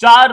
4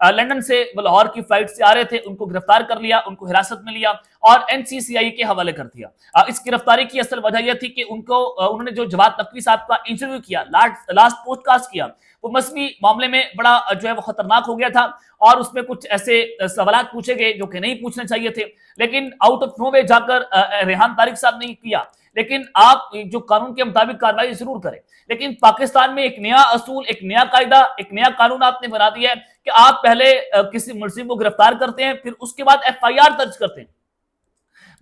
London سے لاہور کی flight سے آ رہے تھے، ان کو گرفتار کر لیا، ان کو حراست میں لیا اور NCCI کے حوالے کر دیا۔ اس گرفتاری کی اصل وجہ یہ تھی کہ انہوں نے جو جواد نقوی صاحب کا انٹرویو کیا، لاسٹ پوڈ کاسٹ کیا، وہ مذہبی معاملے میں بڑا جو ہے وہ خطرناک ہو گیا تھا اور اس میں کچھ ایسے سوالات پوچھے گئے جو کہ نہیں پوچھنے چاہیے تھے، لیکن آؤٹ آف نو وے جا کر ریحان طارق صاحب نے کیا۔ لیکن آپ جو قانون کے مطابق کارروائی ضرور کریں، لیکن پاکستان میں ایک نیا اصول، ایک نیا قاعدہ، ایک نیا قانون آپ نے بنا دیا ہے کہ آپ پہلے کسی ملزم کو گرفتار کرتے ہیں، پھر اس کے بعد FIR درج کرتے ہیں،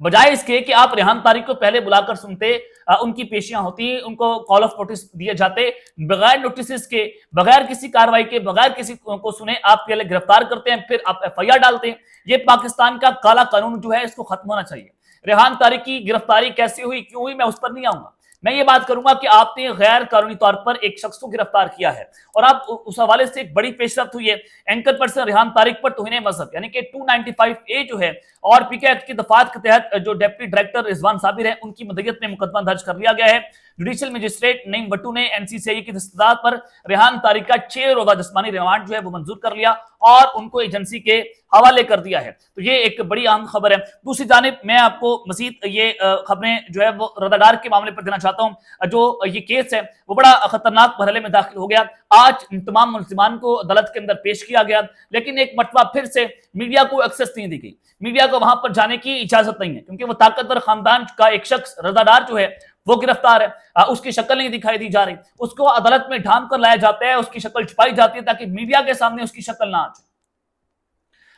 بجائے اس کے کہ آپ ریحان طارق کو پہلے بلا کر سنتے، ان کی پیشیاں ہوتی، ان کو کال آف نوٹس دیے جاتے، بغیر نوٹسز کے، بغیر کسی کارروائی کے، بغیر کسی کو سنے آپ پہلے گرفتار کرتے ہیں، پھر آپ FIR ڈالتے ہیں۔ یہ پاکستان کا کالا قانون جو ہے اس کو ختم ہونا چاہیے۔ ریحان طارق کی گرفتاری کیسے ہوئی، کیوں ہوئی، میں اس پر نہیں آؤں گا۔ میں یہ بات کروں گا کہ آپ نے غیر قانونی طور پر ایک شخص کو گرفتار کیا ہے اور آپ اس حوالے سے ایک بڑی پیش رفت ہوئی ہے۔ اینکر پرسن ریحان طارق پر توہین مذہب یعنی کہ 295A جو ہے اور PK ایکٹ کی دفعات کے تحت جو ڈپٹی ڈائریکٹر رضوان صابر ہیں ان کی مدعیت میں مقدمہ درج کر لیا گیا ہے۔ جوڈیشل مجسٹریٹ نعیم بٹو نے NCCI کی دستخط پر ریحان طارق کا 6 روزہ جسمانی ریمانڈ جو ہے وہ منظور کر لیا اور ان کو ایجنسی کے حوالے کر دیا ہے۔ تو یہ ایک بڑی اہم خبر ہے۔ دوسری جانب میں آپ کو مزید یہ خبریں جو ہے وہ رضا ڈار کے معاملے پر دینا چاہتا ہوں۔ جو یہ کیس ہے وہ بڑا خطرناک مرحلے میں داخل ہو گیا۔ آج تمام ملزمان کو عدالت کے اندر پیش کیا گیا، لیکن ایک مرتبہ پھر سے میڈیا کو ایکسس نہیں دی گئی، میڈیا کو وہاں پر جانے کی اجازت نہیں ہے، کیونکہ وہ طاقتور خاندان کا ایک شخص رضا ڈار جو ہے وہ گرفتار ہے، اس کی شکل نہیں دکھائی دی جا رہی، اس کو عدالت میں ڈھانپ کر لایا جاتا ہے، اس کی شکل چھپائی جاتی ہے تاکہ میڈیا کے سامنے اس کی شکل نہ آ جائے۔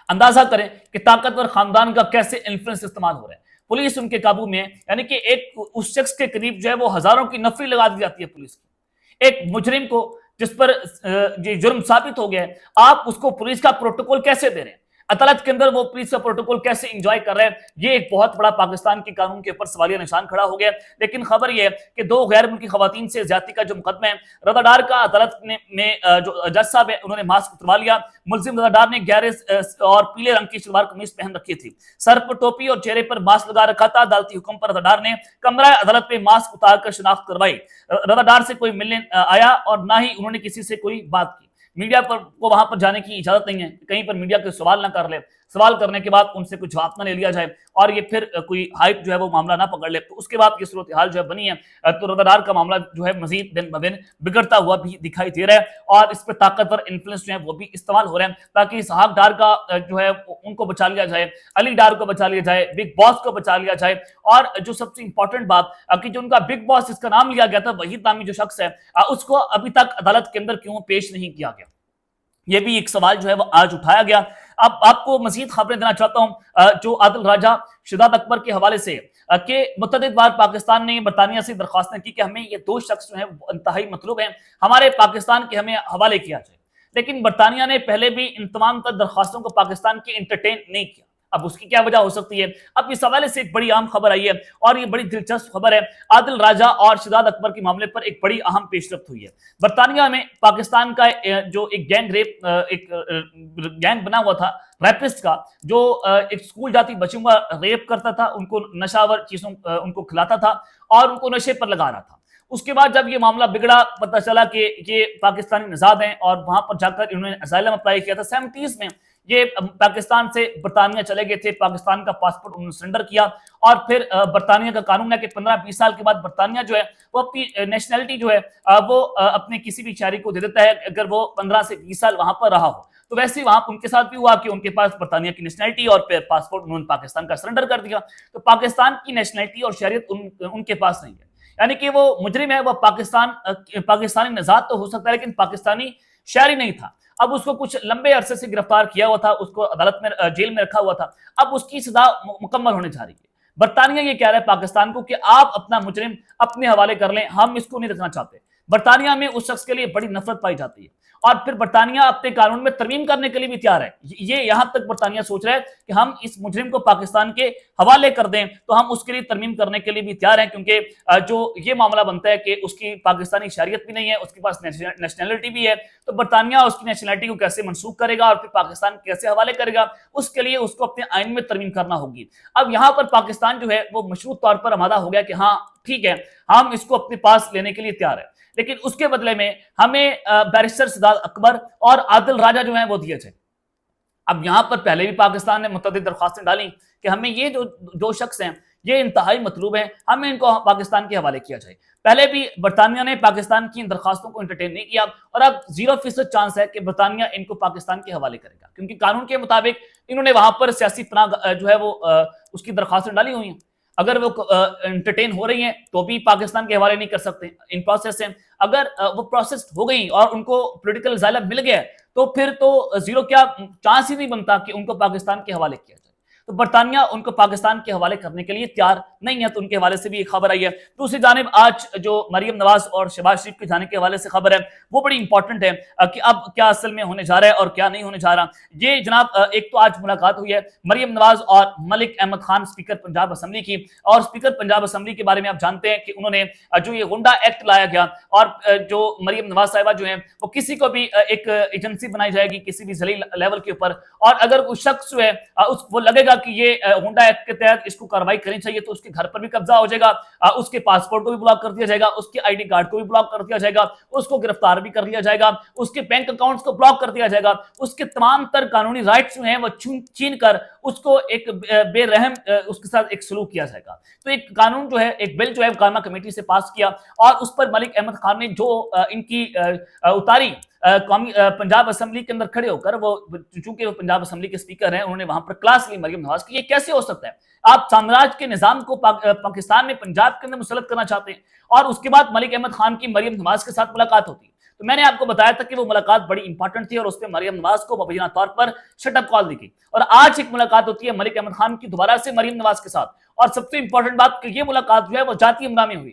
اندازہ کریں کہ طاقتور خاندان کا کیسے انفلوئنس استعمال ہو رہا ہے۔ پولیس ان کے قابو میں ہے، یعنی کہ ایک اس شخص کے قریب جو ہے وہ ہزاروں کی نفری لگا دی جاتی ہے پولیس کی۔ ایک مجرم کو جس پر یہ جرم ثابت ہو گیا ہے، آپ اس کو پولیس کا پروٹوکول کیسے دے رہے ہیں؟ عدالت کے اندر وہ پولیس کا پروٹوکول کیسے انجوائے کر رہے ہیں؟ یہ ایک بہت بڑا پاکستان کے قانون کے اوپر سوالیہ نشان کھڑا ہو گیا۔ لیکن خبر یہ ہے کہ 2 غیر ملکی خواتین سے زیادتی کا جو مقدمہ ہے، رضا ڈار کا عدالت میں جو جج صاحب ہے انہوں نے ماسک اتروا لیا۔ ملزم رضا ڈار نے گہرے اور پیلے رنگ کی شلوار قمیض پہن رکھی تھی، سر پر ٹوپی اور چہرے پر ماسک لگا رکھا تھا۔ عدالتی حکم پر رضا ڈار نے کمرہ عدالت میں ماسک اتار کر شناخت کروائی۔ رضا ڈار سے کوئی ملنے آیا اور نہ ہی انہوں نے کسی سے کوئی بات کی۔ میڈیا پر کو وہاں پر جانے کی اجازت نہیں ہے، کہیں پر میڈیا کے سوال نہ کر لے، سوال کرنے کے بعد ان سے کچھ جواب نہ لے لیا جائے اور یہ پھر کوئی ہائپ جو ہے وہ معاملہ نہ پکڑ لے۔ تو اس کے بعد یہ صورتحال جو ہے بنی ہے، تو رضا ڈار کا معاملہ جو ہے مزید دن بدن بگڑتا ہوا بھی دکھائی دے رہا ہے اور اس پہ طاقتور انفلوئنس جو ہے وہ بھی استعمال ہو رہے ہیں تاکہ اسحاق ڈار کا جو ہے ان کو بچا لیا جائے، علی ڈار کو بچا لیا جائے، بگ باس کو بچا لیا جائے۔ اور جو سب سے امپورٹنٹ بات کہ جو ان کا بگ باس جس کا نام لیا گیا تھا، وحید نامی جو شخص ہے، اس کو ابھی تک عدالت کے اندر کیوں پیش نہیں کیا گیا؟ یہ بھی ایک سوال جو ہے وہ آج اٹھایا گیا۔ اب آپ کو مزید خبریں دینا چاہتا ہوں جو عادل راجہ شداد اکبر کے حوالے سے کہ متعدد بار پاکستان نے برطانیہ سے درخواستیں کی کہ ہمیں یہ 2 شخص جو ہیں انتہائی مطلوب ہیں، ہمارے پاکستان کے ہمیں حوالے کیا جائے، لیکن برطانیہ نے پہلے بھی ان تمام تر درخواستوں کو پاکستان کی انٹرٹین نہیں کیا۔ اب اس کی کیا وجہ ہو سکتی ہے؟ اب اس حوالے سے ایک بڑی اہم خبر آئی ہے اور یہ بڑی دلچسپ خبر ہے۔ عادل راجہ اور شداد اکبر کے معاملے پر ایک بڑی اہم پیش رفت ہوئی ہے۔ برطانیہ میں پاکستان کا جو ایک گینگ بنا ہوا تھا ریپسٹ کا، جو ایک اسکول جاتی بچوں کا ریپ کرتا تھا، ان کو نشاور چیزوں ان کو کھلاتا تھا اور ان کو نشے پر لگا رہا تھا۔ اس کے بعد جب یہ معاملہ بگڑا، پتہ چلا کہ یہ پاکستانی نژاد ہیں اور وہاں پر جا کر انہوں نے اسائلم اپلائی کیا تھا۔ 70s میں یہ پاکستان سے برطانیہ چلے گئے تھے، پاکستان کا پاسپورٹ انہوں نے سرنڈر کیا اور پھر برطانیہ کا قانون ہے کہ 15-20 سال کے بعد برطانیہ جو ہے وہ اپنی نیشنلٹی جو ہے وہ اپنے کسی بھی شہری کو دے دیتا ہے اگر وہ 15 سے 20 سال وہاں پر رہا ہو۔ تو ویسے وہاں ان کے ساتھ بھی ہوا کہ ان کے پاس برطانیہ کی نیشنلٹی اور پھر پاسپورٹ انہوں نے پاکستان کا سرنڈر کر دیا۔ تو پاکستان کی نیشنلٹی اور شہریت ان کے پاس نہیں ہے، یعنی کہ وہ مجرم ہے، وہ پاکستانی نژاد تو ہو سکتا ہے لیکن پاکستانی شہری نہیں تھا۔ اب اس کو کچھ لمبے عرصے سے گرفتار کیا ہوا تھا، اس کو عدالت میں جیل میں رکھا ہوا تھا، اب اس کی سزا مکمل ہونے جا رہی ہے۔ برطانیہ یہ کہہ رہا ہے پاکستان کو کہ آپ اپنا مجرم اپنے حوالے کر لیں، ہم اس کو نہیں رکھنا چاہتے۔ برطانیہ میں اس شخص کے لیے بڑی نفرت پائی جاتی ہے اور پھر برطانیہ اپنے قانون میں ترمیم کرنے کے لیے بھی تیار ہے۔ یہ یہاں تک برطانیہ سوچ رہا ہے کہ ہم اس مجرم کو پاکستان کے حوالے کر دیں تو ہم اس کے لیے ترمیم کرنے کے لیے بھی تیار ہیں، کیونکہ جو یہ معاملہ بنتا ہے کہ اس کی پاکستانی شہریت بھی نہیں ہے، اس کے پاس نیشنلٹی بھی ہے، تو برطانیہ اس کی نیشنلٹی کو کیسے منسوخ کرے گا اور پھر پاکستان کیسے حوالے کرے گا؟ اس کے لیے اس کو اپنے آئین میں ترمیم کرنا ہوگی۔ اب یہاں پر پاکستان جو ہے وہ مشروط طور پر آمادہ ہو گیا کہ ہاں ٹھیک ہے، ہم اس کو اپنے پاس لینے کے لیے تیار ہیں، لیکن اس کے بدلے میں ہمیں بیرسٹر شداد اکبر اور عادل راجہ جو ہیں وہ دیے جائیں۔ اب یہاں پر پہلے بھی پاکستان نے متعدد درخواستیں ڈالی کہ ہمیں یہ جو شخص ہیں یہ انتہائی مطلوب ہیں، ہمیں ان کو پاکستان کے حوالے کیا جائے۔ پہلے بھی برطانیہ نے پاکستان کی ان درخواستوں کو انٹرٹین نہیں کیا، اور اب 0% چانس ہے کہ برطانیہ ان کو پاکستان کے حوالے کرے گا، کیونکہ قانون کے مطابق انہوں نے وہاں پر سیاسی پناہ جو ہے وہ اس کی درخواستیں ڈالی ہوئی ہیں۔ اگر وہ انٹرٹین ہو رہی ہیں تو بھی پاکستان کے حوالے نہیں کر سکتے، ان پروسیس ہیں۔ اگر وہ پروسیس ہو گئی اور ان کو پولیٹیکل اسائلم مل گیا تو پھر تو زیرو کیا چانس ہی نہیں بنتا کہ ان کو پاکستان کے حوالے کیا جائے۔ تو برطانیہ ان کو پاکستان کے حوالے کرنے کے لیے تیار نہیں ہے، تو ان کے حوالے سے بھی ایک خبر آئی ہے۔ دوسری جانب آج جو مریم نواز اور شہباز شریف کے جانے کے حوالے سے خبر ہے وہ بڑی امپورٹنٹ ہے کہ اب کیا اصل میں ہونے جا رہا ہے اور کیا نہیں ہونے جا رہا۔ یہ جناب ایک تو آج ملاقات ہوئی ہے مریم نواز اور ملک احمد خان اسپیکر پنجاب اسمبلی کی، اور اسپیکر پنجاب اسمبلی کے بارے میں آپ جانتے ہیں کہ انہوں نے جو یہ غنڈہ ایکٹ لایا گیا، اور جو مریم نواز صاحبہ جو ہیں وہ کسی کو بھی ایک ایجنسی بنائی جائے گی کسی بھی ذلیل لیول کے اوپر، اور اگر وہ شخص جو ہے وہ لگے گا کہ یہ غنڈہ ایکٹ کے تحت اس کو کارروائی کرنی چاہیے تو اس کے گھر پر بھی قبضہ ہو جائے گا، اس کے پاسپورٹ کو بھی بلاک کر دیا جائے گا، اس کے آئی ڈی کارڈ کو بھی بلاک کر دیا جائے گا، اس کو گرفتار بھی کر لیا جائے گا، اس کے بینک اکاؤنٹس کو بلاک کر دیا جائے گا، اس کے تمام تر قانونی رائٹس جو ہیں وہ چھین کر اس کو ایک بے رحم اس کے ساتھ ایک سلوک کیا جائے گا۔ تو ایک قانون جو ہے، ایک بل جو ہے قائمہ کمیٹی سے پاس کیا، اور اس پر ملک احمد خان نے جو ان کی اتاری پنجاب اسمبلی کے اندر کھڑے ہو کر، وہ چونکہ وہ پنجاب اسمبلی کے اسپیکر ہیں، انہوں نے وہاں پر کلاس لی مریم نواز کی۔ یہ کیسے ہو سکتا ہے؟ آپ سامراج کے نظام کو پاکستان میں پنجاب کے اندر مسلط کرنا چاہتے ہیں، اور اس کے بعد ملک احمد خان کی مریم نواز کے ساتھ ملاقات ہوتی ہے۔ تو میں نے آپ کو بتایا تھا کہ وہ ملاقات بڑی امپورٹنٹ تھی، اور اس پہ مریم نواز کو مبینہ طور پر شٹ اپ کال دی گئی، اور آج ایک ملاقات ہوتی ہے ملک احمد خان کی دوبارہ سے مریم نواز کے ساتھ، اور سب سے امپورٹنٹ بات کہ یہ ملاقات جو ہے وہ ذاتی امرا میں ہوئی۔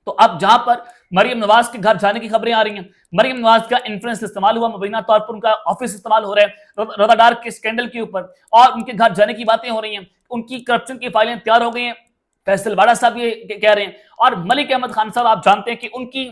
تو اب جہاں پر مریم نواز کے گھر جانے کی خبریں آ رہی ہیں، مریم نواز کا انفلوئنس استعمال ہوا، مبینہ طور پر ان کا آفس استعمال ہو رہا ہے رضا ڈار کے اسکینڈل کے اوپر، اور ان کے گھر جانے کی باتیں ہو رہی ہیں، ان کی کرپشن کی فائلیں تیار ہو گئی ہیں، فیصل واڑا صاحب یہ کہہ رہے ہیں، اور ملک احمد خان صاحب آپ جانتے ہیں کہ ان کی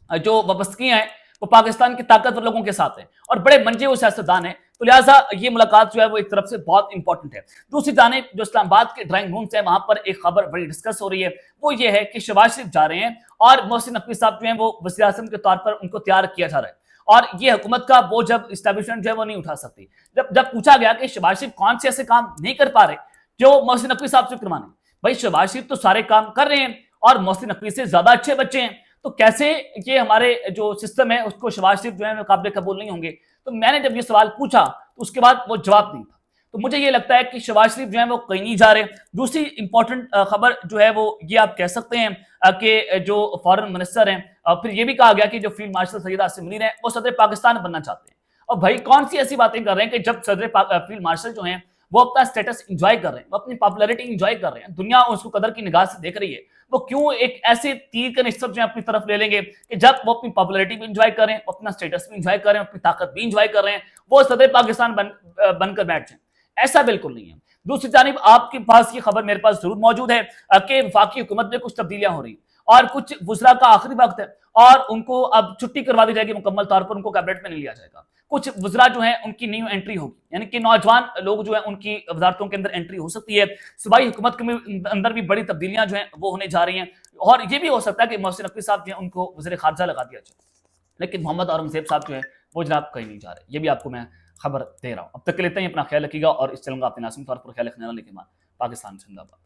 جو وابستگیاں ہیں وہ پاکستان کے طاقتور لوگوں کے ساتھ ہیں، اور بڑے منجے ہوئے سیاستدان ہیں، تو لہٰذا یہ ملاقات جو ہے وہ ایک طرف سے بہت امپورٹنٹ ہے۔ دوسری جانب جو اسلام آباد کے ڈرائنگ روم سے وہاں پر ایک خبر بڑی ڈسکس ہو رہی ہے، وہ یہ ہے کہ شہباز شریف جا رہے ہیں، اور محسن نقوی صاحب جو ہیں وہ وزیر اعظم کے طور پر ان کو تیار کیا جا رہا ہے، اور یہ حکومت کا وہ جب اسٹیبلشمنٹ جو ہے وہ نہیں اٹھا سکتی۔ جب پوچھا گیا کہ شہباز شریف کون سے ایسے کام نہیں کر پا رہے جو محسن نقوی صاحب سے کروانے، بھائی شہباز شریف تو سارے کام کر رہے ہیں اور محسن نقوی سے زیادہ اچھے بچے ہیں، تو کیسے یہ ہمارے جو سسٹم ہے اس کو شہباز شریف جو ہے قابل قبول نہیں ہوں گے؟ تو میں نے جب یہ سوال پوچھا تو اس کے بعد وہ جواب نہیں تھا، تو مجھے یہ لگتا ہے کہ شہباز شریف جو ہے وہ کہیں نہیں جا رہے۔ دوسری امپورٹنٹ خبر جو ہے وہ یہ آپ کہہ سکتے ہیں کہ جو فارن منسٹر ہیں، پھر یہ بھی کہا گیا کہ جو فیلڈ مارشل سید عاصم منیر ہیں وہ صدر پاکستان بننا چاہتے ہیں، اور بھائی کون سی ایسی باتیں کر رہے ہیں کہ جب صدر فیلڈ مارشل جو ہیں وہ اپنا سٹیٹس انجوائے کر رہے ہیں، وہ اپنی پاپولیرٹی انجوائے کر رہے ہیں، دنیا اس کو قدر کی نگاہ سے دیکھ رہی ہے، وہ کیوں ایک ایسے تیر کا نسب جو ہے اپنی طرف لے لیں گے کہ جب وہ اپنی پاپولیرٹی بھی انجوائے کر رہے ہیں، اپنا سٹیٹس بھی انجوائے کر رہے ہیں، اپنی طاقت بھی انجوائے کر رہے ہیں، وہ صدر پاکستان بن کر بیٹھ جائیں؟ ایسا بالکل نہیں ہے۔ دوسری جانب آپ کے پاس یہ خبر میرے پاس ضرور موجود ہے کہ وفاقی حکومت میں کچھ تبدیلیاں ہو رہی ہیں، اور کچھ وزراء کا آخری وقت ہے، اور ان کو اب چھٹی کروا دی جائے گی، مکمل طور پر ان کو کیبنٹ میں نہیں لیا جائے گا۔ کچھ وزراء جو ہیں ان کی نیو انٹری ہوگی، یعنی کہ نوجوان لوگ جو ہیں ان کی وزارتوں کے اندر انٹری ہو سکتی ہے۔ صوبائی حکومت کے اندر بھی بڑی تبدیلیاں جو ہیں وہ ہونے جا رہی ہیں، اور یہ بھی ہو سکتا ہے کہ محسن نقوی صاحب جو ہیں ان کو وزیر خارجہ لگا دیا جائے، لیکن محمد اورنگزیب صاحب جو ہیں وہ جناب کہیں نہیں جا رہے۔ یہ بھی آپ کو میں خبر دے رہا ہوں۔ اب تک کے لیے اتنا ہی، اپنا خیال رکھیے گا، اور اس چینل کا اپنے ناظرین طور پر خیال رکھنے والا، لیکن پاکستان زندہ باد۔